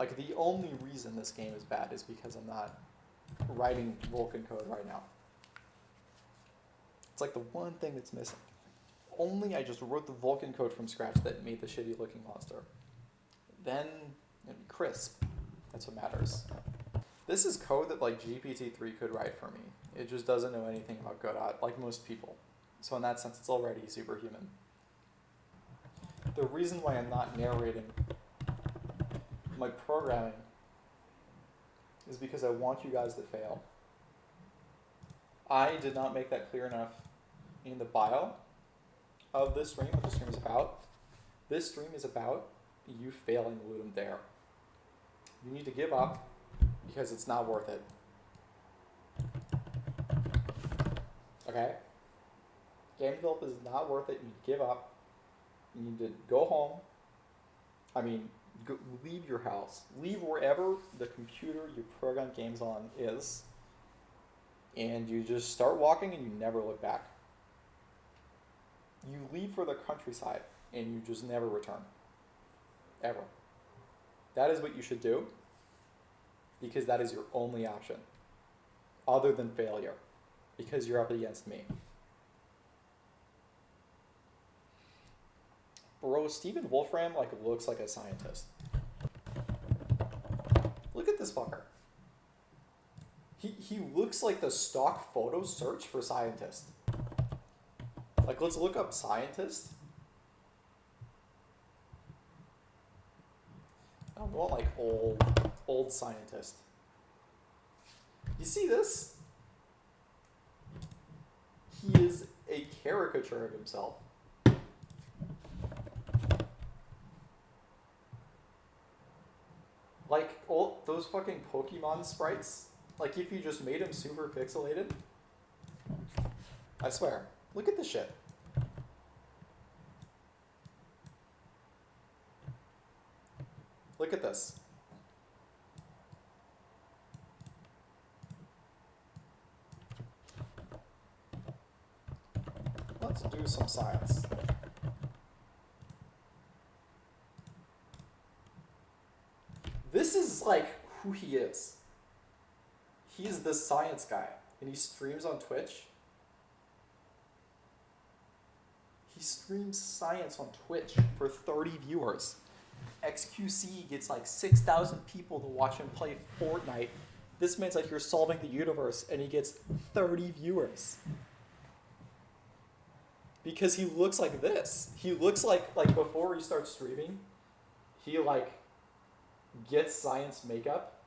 Like, the only reason this game is bad is because I'm not writing Vulkan code right now. It's like the one thing that's missing. Only I just wrote the Vulkan code from scratch that made the shitty looking monster. Then it'd be crisp. That's what matters. This is code that like GPT-3 could write for me. It just doesn't know anything about Godot, like most people. So in that sense, it's already superhuman. The reason why I'm not narrating my programming is because I want you guys to fail. I did not make that clear enough in the bio of this stream, what the stream is about. This stream is about you failing Ludum Dare. You need to give up because it's not worth it. Okay? Game development is not worth it. You need to give up. You need to go home. Leave your house. Leave wherever the computer you program games on is. And you just start walking and you never look back. You leave for the countryside and you just never return. Ever. That is what you should do, because that is your only option other than failure, because you're up against me. Bro, Stephen Wolfram looks like a scientist. Look at this fucker. He looks like the stock photo search for scientist. Like, let's look up scientist. I want like old scientist. You see this? He is a caricature of himself. Like all those fucking Pokemon sprites. Like if you just made him super pixelated. I swear. Look at this shit. Look at this. Let's do some science. This is like who he is. He's the science guy, and he streams on Twitch. He streams science on Twitch for 30 viewers. XQC gets like 6,000 people to watch him play Fortnite. This man's like, you're solving the universe, and he gets 30 viewers. Because he looks like this. He looks like before he starts streaming, he like gets science makeup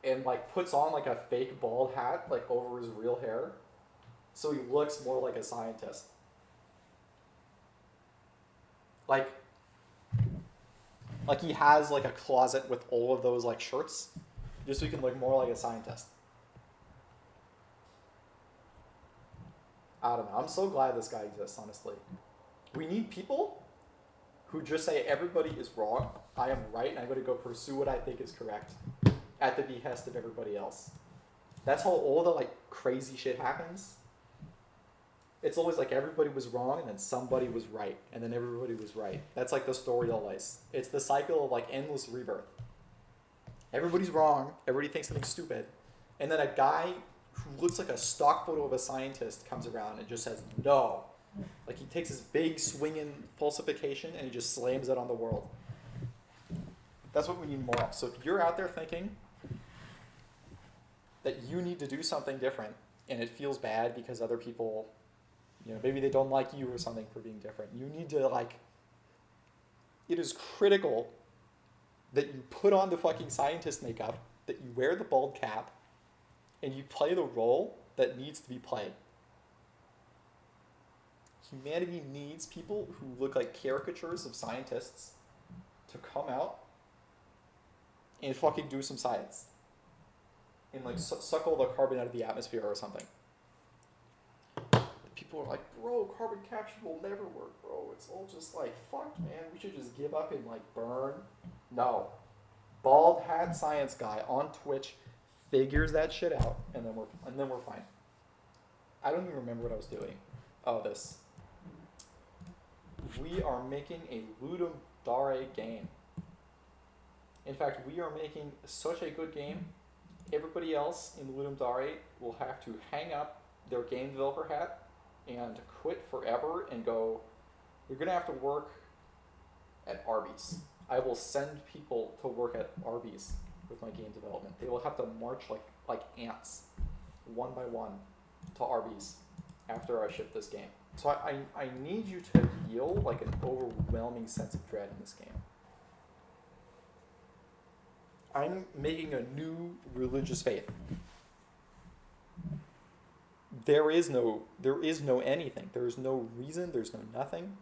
and like puts on like a fake bald hat like over his real hair. So he looks more like a scientist. Like he has like a closet with all of those like shirts, just so he can look more like a scientist. I don't know. I'm so glad this guy exists, honestly. We need people who just say everybody is wrong, I am right, and I'm going to go pursue what I think is correct at the behest of everybody else. That's how all the like crazy shit happens. It's always like everybody was wrong and then somebody was right, and then everybody was right. That's like the story of life. It's the cycle of like endless rebirth. Everybody's wrong, everybody thinks something's stupid, and then a guy who looks like a stock photo of a scientist comes around and just says no. Like he takes his big swinging falsification and he just slams it on the world. That's what we need more of. So if you're out there thinking that you need to do something different and it feels bad because other people, maybe they don't like you or something for being different, you need to it is critical that you put on the fucking scientist makeup, that you wear the bald cap, and you play the role that needs to be played. Humanity needs people who look like caricatures of scientists to come out and fucking do some science. And suck all the carbon out of the atmosphere or something. People are like, bro, carbon capture will never work, bro. It's all just like, fuck, man, we should just give up and burn. No. Bald hat science guy on Twitch figures that shit out, and then we're fine. I don't even remember what I was doing. Oh, this. We are making a Ludum Dare game. In fact, we are making such a good game. Everybody else in Ludum Dare will have to hang up their game developer hat and quit forever and go, you're going to have to work at Arby's. I will send people to work at Arby's with my game development. They will have to march like ants, one by one, to Arby's after I ship this game. So I need you to feel like an overwhelming sense of dread in this game. I'm making a new religious faith. There is no anything. There's no reason, there's no nothing.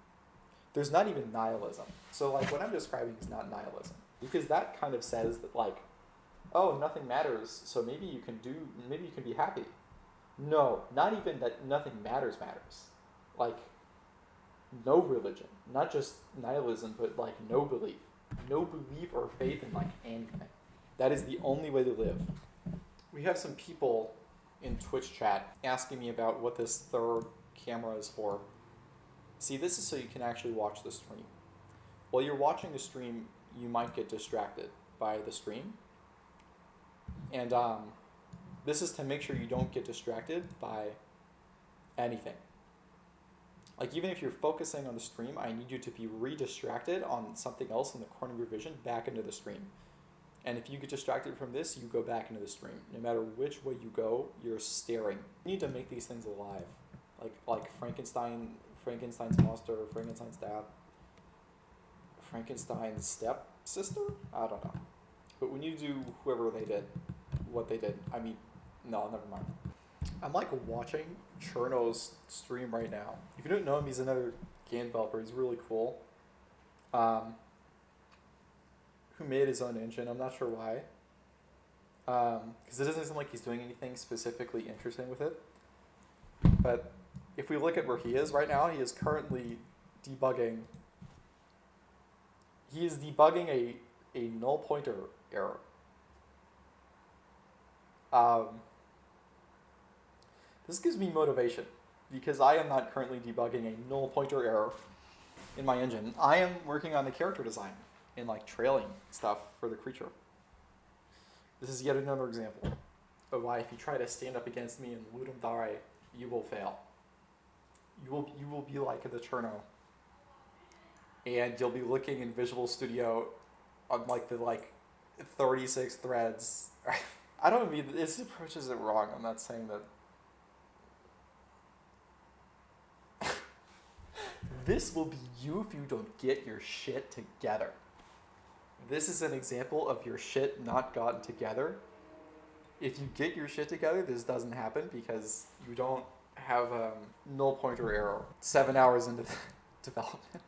There's not even nihilism. So like what I'm describing is not nihilism. Because that kind of says that like, oh, nothing matters, so maybe you can be happy. No, not even that nothing matters. Like, no religion. Not just nihilism, but like no belief. No belief or faith in like anything. That is the only way to live. We have some people in Twitch chat asking me about what this third camera is for. See, this is so you can actually watch the stream. While you're watching the stream, you might get distracted by the stream. And this is to make sure you don't get distracted by anything. Like, even if you're focusing on the stream, I need you to be re-distracted on something else in the corner of your vision back into the stream. And if you get distracted from this, you go back into the stream. No matter which way you go, you're staring. You need to make these things alive. Like Frankenstein's monster, Frankenstein's dad, Frankenstein's stepsister? I don't know. But when you do what they did, I mean, no, never mind. I'm like watching Cherno's stream right now. If you don't know him, he's another game developer. He's really cool. Who made his own engine. I'm not sure why. Because it doesn't seem like he's doing anything specifically interesting with it. But if we look at where he is right now, he is currently debugging. He is debugging a null pointer error. This gives me motivation because I am not currently debugging a null pointer error in my engine. I am working on the character design and like trailing stuff for the creature. This is yet another example of why if you try to stand up against me in Ludum Dare, you will fail. You will be like the Cherno, and you'll be looking in Visual Studio on like the 36 threads. I don't mean this approaches it wrong. I'm not saying that. This will be you if you don't get your shit together. This is an example of your shit not gotten together. If you get your shit together, this doesn't happen because you don't have a null pointer error 7 hours into the development.